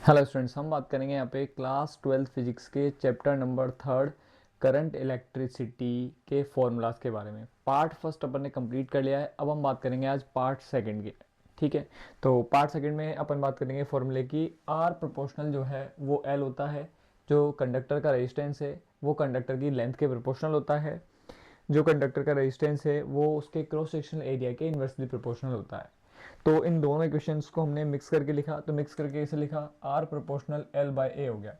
Hello students, हम बात करेंगे यहाँ पे क्लास 12 फिजिक्स के चैप्टर नंबर 3 करंट इलेक्ट्रिसिटी के फॉर्मूलाज के बारे में। पार्ट फर्स्ट अपन ने कंप्लीट कर लिया है। अब हम बात करेंगे आज पार्ट सेकंड की। ठीक है, तो पार्ट सेकंड में अपन बात करेंगे फॉर्मूले की। आर प्रोपोर्शनल जो है वो एल होता है। जो कंडक्टर का रेजिस्टेंस है वो कंडक्टर की लेंथ के प्रोपोर्शनल होता है। जो कंडक्टर का रेजिस्टेंस है वो उसके क्रॉस सेक्शनल एरिया के इन्वर्सली प्रोपोर्शनल होता है। तो इन दोनों इक्वेशंस को हमने मिक्स करके लिखा, तो मिक्स करके इसे लिखा आर प्रोपोर्शनल एल बाई ए हो गया।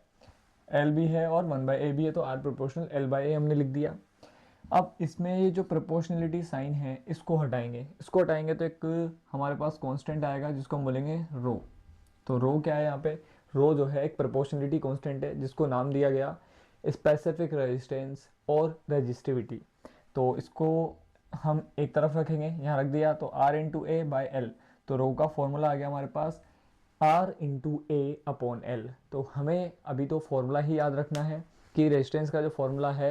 एल भी है और 1/a भी है, तो आर प्रोपोर्शनल एल बाई ए हमने लिख दिया। अब इसमें ये जो प्रोपोर्शनलिटी साइन है इसको हटाएंगे। इसको हटाएंगे तो एक हमारे पास कांस्टेंट आएगा जिसको हम बोलेंगे रो। तो रो क्या है यहाँ पे? रो जो है एक प्रोपोर्शनलिटी कांस्टेंट है जिसको नाम दिया गया स्पेसिफिक रेजिस्टेंस और रेजिस्टिविटी। तो इसको हम एक तरफ रखेंगे, यहाँ रख दिया, तो R into A by L. तो रो का फॉर्मूला आ गया हमारे पास R into A upon L. तो हमें अभी तो फॉर्मूला ही याद रखना है कि रेजिस्टेंस का जो फॉर्मूला है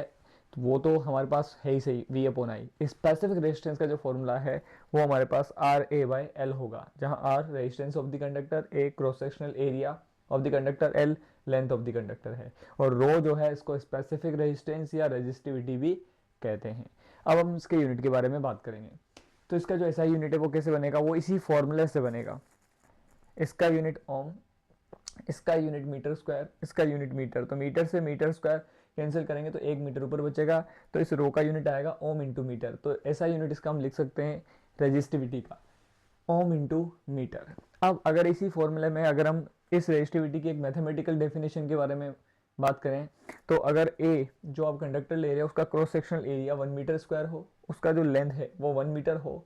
तो वो तो हमारे पास है ही सही, V upon I. Specific resistance का जो फॉर्मूला है वो हमारे पास आर ए बाई एल होगा, जहाँ R resistance of the conductor, A cross sectional area of the conductor, L length of the conductor है। और रो जो है इसको स्पेसिफिक रेजिस्टेंस या रेजिस्टिविटी भी कहते हैं। अब हम इसके यूनिट के बारे में बात करेंगे। तो इसका जो ऐसा यूनिट है वो कैसे बनेगा? वो इसी फॉर्मूले से बनेगा। इसका यूनिट ओम, इसका यूनिट मीटर स्क्वायर, इसका यूनिट मीटर। तो मीटर से मीटर स्क्वायर कैंसिल करेंगे तो 1 मीटर ऊपर बचेगा। तो इस रो का यूनिट आएगा ओम इंटू मीटर। तो ऐसा यूनिट इसका हम लिख सकते हैं रेजिस्टिविटी का, ओम इंटू मीटर। अब अगर इसी फॉर्मूले में अगर हम इस रेजिस्टिविटी की एक मैथमेटिकल डेफिनेशन के बारे में बात करें, तो अगर ए जो आप कंडक्टर ले रहे हो उसका cross sectional area 1 metre square हो, उसका जो लेंथ है वो 1 मीटर हो,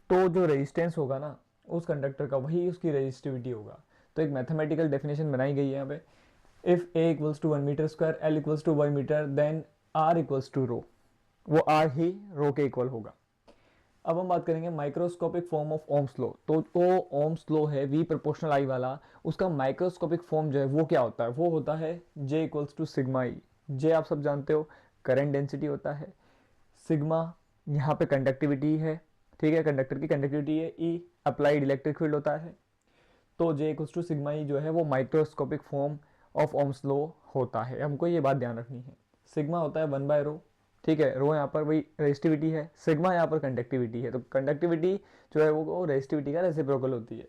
तो जो रेजिस्टेंस होगा ना उस कंडक्टर का वही उसकी रेजिस्टिविटी होगा। तो एक मैथमेटिकल डेफिनेशन बनाई गई है यहाँ पे। If A equals to 1 metre square, L equals to 1 metre, then R equals to rho. वो आर ही रो के इक्वल होगा। अब हम बात करेंगे microscopic form of Ohm's law. तो ओम्स लॉ है वी प्रोपोर्शनल आई वाला, उसका माइक्रोस्कोपिक फॉर्म जो है वो क्या होता है? वो होता है जे इक्वल्स टू सिग्मा ई। जे आप सब जानते हो करंट डेंसिटी होता है, सिग्मा यहाँ पे कंडक्टिविटी है, ठीक है, कंडक्टर की कंडक्टिविटी है, ई अप्लाइड इलेक्ट्रिक फील्ड होता है। तो जे इक्वल्स टू सिग्मा ई जो है वो microscopic form of Ohm's law होता है। हमको ये बात ध्यान रखनी है। सिग्मा होता है 1/रो, ठीक है, रो यहाँ पर वही रेजिस्टिविटी है, सिग्मा यहाँ पर कंडक्टिविटी है। तो कंडक्टिविटी जो है वो रेजिस्टिविटी का रेसिप्रोकल होती है।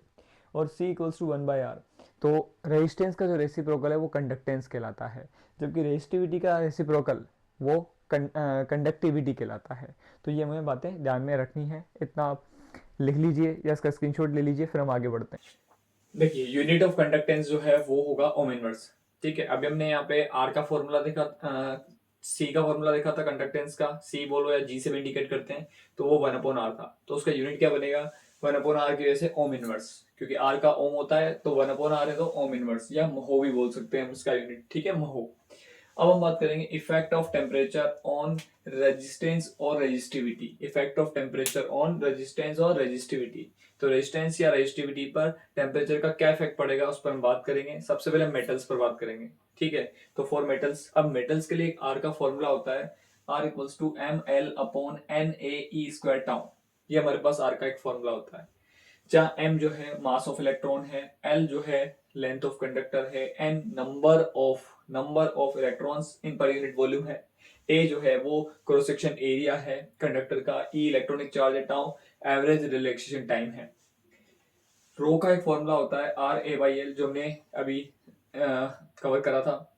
और सी इक्वल्स टू 1/आर। तो रेजिस्टेंस का जो रेसिप्रोकल है वो कंडक्टेंस कहलाता है, जबकि रेजिस्टिविटी का रेसिप्रोकल वो कंडक्टिविटी कहलाता है। तो ये हमें बातें ध्यान में रखनी है। इतना आप लिख लीजिए या इसका स्क्रीनशॉट ले लीजिए, फिर हम आगे बढ़ते हैं। देखिए, यूनिट ऑफ कंडक्टेंस जो है वो होगा ओम इनवर्स। ठीक है, अभी हमने यहाँ पे आर का फॉर्मूला देखा, सी का फॉर्मूला देखा था कंडक्टेंस का, सी बोलो या जी से भी इंडिकेट करते हैं, तो वो 1/r था। तो उसका यूनिट क्या बनेगा? 1/r की वजह से ओम इनवर्स, क्योंकि आर का ओम होता है तो 1/r है, तो ओम इनवर्स या महो भी बोल सकते हैं हम इसका यूनिट। ठीक है, महो। अब हम बात करेंगे effect of temperature on resistance और resistivity. Effect of temperature on resistance और रेजिस्टिविटी। तो रेजिस्टेंस या रेजिस्टिविटी पर टेम्परेचर का क्या इफेक्ट पड़ेगा उस पर हम बात करेंगे। सबसे पहले मेटल्स पर बात करेंगे। ठीक है, तो फॉर मेटल्स, अब मेटल्स के लिए एक आर का फॉर्मूला होता है, R equals to m L upon n A e square tau. ये हमारे पास आर का एक फॉर्मूला होता है, जहाँ m जो है मास ऑफ इलेक्ट्रॉन है, l जो है लेंथ ऑफ कंडक्टर है, n number of electrons in per unit volume है, a जो है वो क्रॉस सेक्शन एरिया है कंडक्टर का, e इलेक्ट्रॉनिक चार्ज है, टाउ एवरेज रिलैक्सेशन टाइम है। रो का एक फॉर्मूला होता है आर ए बाई एल, जो हमने अभी कवर करा था,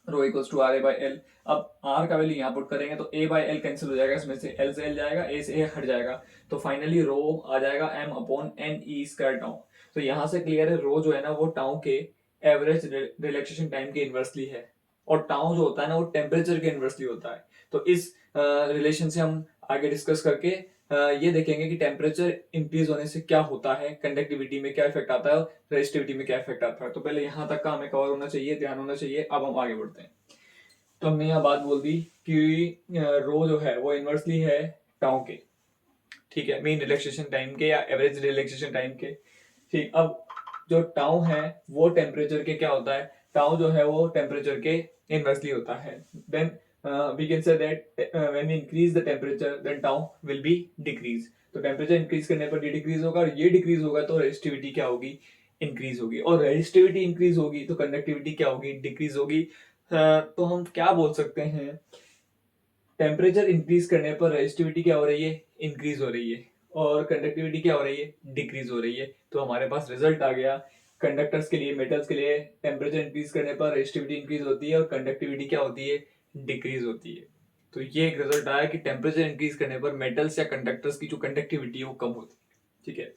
rho equals to R A by L. अब आर का वैल्यू यहाँ पुट करेंगे तो ए बाई एल कैंसिल हो जाएगा, इसमें से एल से एल जाएगा, ए से ए हट जाएगा, तो फाइनली रो आ जाएगा m upon n e square tau. तो यहाँ से क्लियर है, रो जो है ना वो टाउ के एवरेज रिलैक्सेशन टाइम के इनवर्सली है, और टाउ जो होता है ना वो टेम्परेचर के इनवर्सली होता है। तो इस रिलेशन से हम आगे डिस्कस करके ये देखेंगे कि टेम्परेचर इंक्रीज होने से क्या होता है, कंडक्टिविटी में क्या इफेक्ट आता है, रेजिस्टिविटी में क्या इफेक्ट आता है। तो पहले यहाँ तक का हमें कवर होना चाहिए, ध्यान होना चाहिए। अब हम आगे बढ़ते हैं। तो हमने यहाँ बात बोल दी कि रो जो है वो इनवर्सली है टाउ के, ठीक है, मीन रिलैक्सेशन टाइम के या एवरेज रिलैक्सेशन टाइम के। ठीक, अब जो टाउ है वो टेम्परेचर के क्या होता है? टाउ जो है वो टेम्परेचर के इनवर्सली होता है। Then we can say that when we increase the temperature then tau will be decrease. तो टेम्परेचर इंक्रीज करने पर ये डिक्रीज होगा, और ये डिक्रीज होगा तो रेजिस्टिविटी क्या होगी? इंक्रीज होगी, और रेजिस्टिविटी इंक्रीज होगी तो कंडक्टिविटी क्या होगी, डिक्रीज होगी। तो हम क्या बोल सकते हैं, टेम्परेचर इंक्रीज करने पर रेजिस्टिविटी क्या हो रही है, इंक्रीज हो रही है, और कंडक्टिविटी क्या हो रही है, डिक्रीज हो रही है। तो हमारे पास रिजल्ट आ गया, कंडक्टर्स के लिए, मेटल्स के लिए टेम्परेचर इंक्रीज करने पर रेजिस्टिविटी इंक्रीज होती है और कंडक्टिविटी क्या होती है, डिक्रीज होती है। तो ये एक रिजल्ट आया कि टेम्परेचर इंक्रीज करने पर मेटल्स या कंडक्टर्स की जो कंडक्टिविटी है वो कम होती है। ठीक है,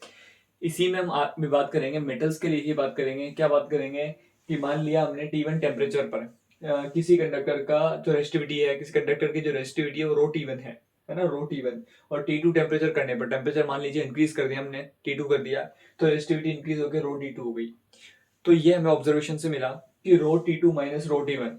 इसी में हम में बात करेंगे, मेटल्स के लिए ही बात करेंगे। क्या बात करेंगे कि मान लिया हमने T1 टेम्परेचर पर किसी कंडक्टर का जो रेजिस्टिविटी है, किसी कंडक्टर की जो रेजिस्टिविटी है वो रो T1 है ना, रो T1, और T2 टेम्परेचर करने पर, टेम्परेचर मान लीजिए इंक्रीज कर दिया हमने, T2 कर दिया, तो रेजिस्टिविटी इंक्रीज होकर रो T2 हो गई। तो ये हमें ऑब्जर्वेशन से मिला कि rho T2 minus rho T1,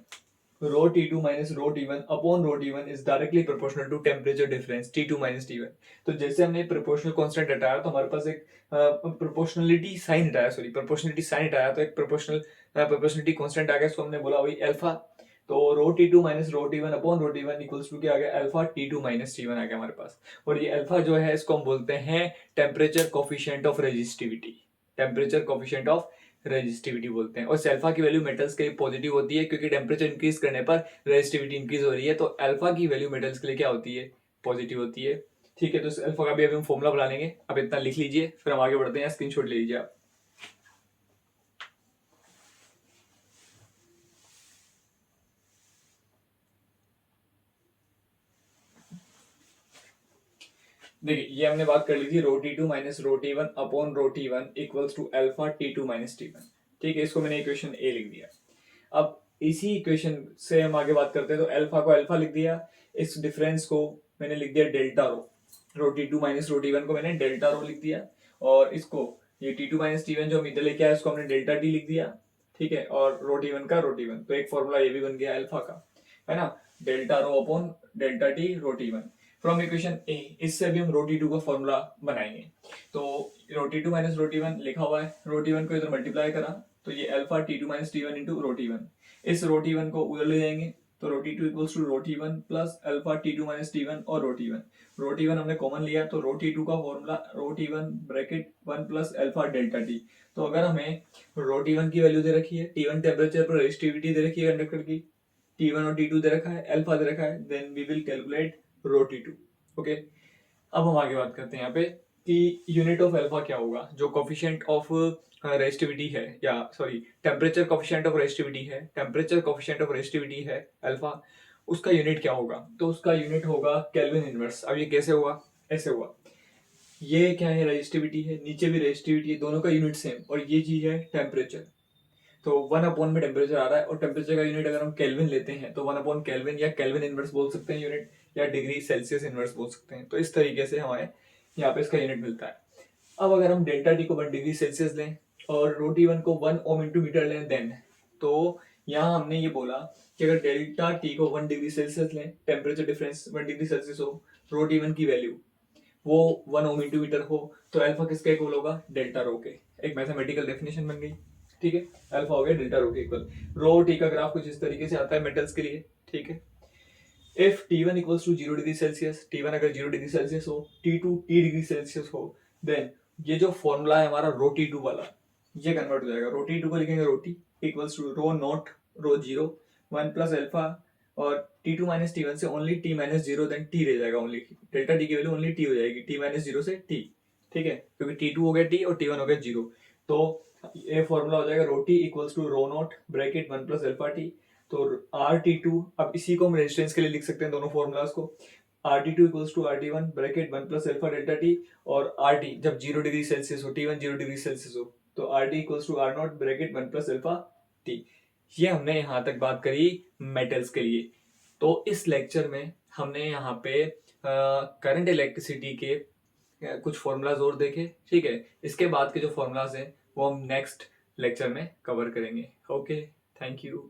rho T2 minus rho T1 upon rho T1 is directly proportional to temperature difference T2 minus T1। तो जैसे हमने प्रोपोर्शनल कांस्टेंट हटाया तो हमारे पास एक प्रोपोर्शनलिटी साइन हटाया, सॉरी प्रोपोर्शनलिटी साइन हटाया तो एक प्रोपोर्शनलिटी कांस्टेंट आ गया, इसको हमने बोला वही अल्फा। तो rho T2 minus rho T1 upon rho T1 equals to क्या आ गया, अल्फा T2 माइनस T1 आ गया हमारे पास। और ये अल्फा जो है इसको हम बोलते हैं temperature coefficient of resistivity, temperature coefficient of resistivity बोलते हैं। और अल्फा की वैल्यू मेटल्स के लिए पॉजिटिव होती है क्योंकि टेम्परेचर इंक्रीज करने पर रेजिस्टिविटी इंक्रीज हो रही है, तो अल्फा की वैल्यू मेटल्स के लिए क्या होती है, पॉजिटिव होती है। ठीक है, तो इस अल्फा का भी अभी हम फॉर्मूला बना लेंगे, अब इतना लिख लीजिए फिर हम आगे बढ़ते हैं, स्क्रीनशॉट ले लीजिए आप। देखिए ये हमने बात कर ली थी, rho T2 minus rho T1 upon rho T1 equals to alpha T2 minus T1। ठीक है, इसको मैंने इक्वेशन ए लिख दिया। अब इसी इक्वेशन से हम आगे बात करते हैं, तो अल्फा को अल्फा लिख दिया, इस डिफरेंस को मैंने लिख दिया डेल्टा रो, रो T2 माइनस रो T1 को मैंने डेल्टा रो लिख दिया, और इसको ये T2 माइनस T1 जो हम इधर लेके आए इसको हमने डेल्टा टी लिख दिया। ठीक है, और रो T1 का रो T1, तो एक फॉर्मूला ये भी बन गया अल्फा का, है ना, delta rho upon delta T rho T1 from equation A. इससे भी हम रो T2 का फॉर्मूला बनाएंगे। तो rho T2 minus rho T1 लिखा हुआ है, रो T1 को इधर मल्टीप्लाई करा तो ये alpha T2 minus T1 into rho T1, इस रो T1 को उधर ले जाएंगे तो rho T2 equals to rho T1 plus alpha T2 minus T1 और रो T1, रो T1 हमने कॉमन लिया तो रो T2 का फॉर्मूला रो T1 bracket 1 plus alpha delta T. तो अगर हमें रो T1 की वैल्यू दे रखी है, T1 टेम्परेचर पर रेजिस्टिविटी दे रखी है कंडक्टर की, T1 और T2 दे रखा है, अल्फा दे रखा है, then we will calculate rho T2। Okay, अब हम आगे बात करते हैं यहाँ पे कि यूनिट ऑफ अल्फा क्या होगा, जो कोफिशिएंट ऑफ रेजिस्टिविटी है, या sorry temperature coefficient of resistivity है, टेम्परेचर कोफिशिएंट ऑफ रेजिस्टिविटी है अल्फा, उसका यूनिट क्या होगा, तो उसका यूनिट होगा केल्विन इनवर्स। अब ये कैसे हुआ, ऐसे हुआ, ये क्या है, रेजिस्टिविटी है, नीचे भी रेजिस्टिविटी है, दोनों का यूनिट सेम, और ये चीज है टेम्परेचर। तो 1 अपॉन में टेम्परेचर आ रहा है, और टेम्परेचर का यूनिट अगर हम केल्विन लेते हैं तो 1 अपॉन केल्विन, या केल्विन इनवर्स बोल सकते हैं यूनिट, या डिग्री सेल्सियस इनवर्स बोल सकते हैं। तो इस तरीके से हमारे यहाँ पे इसका यूनिट मिलता है। अब अगर हम डेल्टा टी को 1 डिग्री सेल्सियस लें और रो T1 को 1 ओम इंटू मीटर लें, देन तो यहाँ हमने ये बोला कि अगर डेल्टा टी को 1 डिग्री सेल्सियस लें, टेम्परेचर डिफरेंस 1 डिग्री सेल्सियस हो, रो T1 की वैल्यू वो 1 ओम इंटू मीटर हो, तो अल्फा किसका इक्वल होगा, डेल्टा रो के। एक मैथमेटिकल डेफिनेशन बन गई। ठीक है, अल्फा हो गया डेल्टा रो के इक्वल। रो टी का ग्राफ कुछ इस तरीके से आता है मेटल्स के लिए। ठीक है, if T1 equals to 0 degree Celsius, T1 अगर 0 डिग्री सेल्सियस हो, T2 T डिग्री सेल्सियस हो, देन ये जो फॉर्मूला है हमारा रो T2 वाला, ये कन्वर्ट हो जाएगा। रो T2 को लिखेंगे rho T equals to rho naught rho 0 1 plus alpha, और T2 माइनस T1 से only T minus 0, then T रह जाएगा, ओनली डेल्टा टी की वैल्यू ओनली T हो जाएगी, T माइनस 0 से T। ठीक है, क्योंकि T2 हो गया T और T1 हो गया 0, तो ये फॉर्मूला हो जाएगा rho T equals to rho naught bracket 1 plus alpha T. तो RT2, अब इसी को हम रेजिस्टेंस के लिए लिख सकते हैं, दोनों फॉर्मूलाज को, RT2 equals to RT1 bracket 1 plus alpha delta T, और RT जब 0 डिग्री सेल्सियस हो, T1 0 डिग्री सेल्सियस हो, तो RT equals to R naught bracket 1 plus alpha T. ये हमने यहाँ तक बात करी मेटल्स के लिए। तो इस लेक्चर में हमने यहाँ पे करंट इलेक्ट्रिसिटी के कुछ फॉर्मूलाज और देखे। ठीक है, इसके बाद के जो फॉर्मूलाज हैं वो हम नेक्स्ट लेक्चर में कवर करेंगे। Okay, thank you.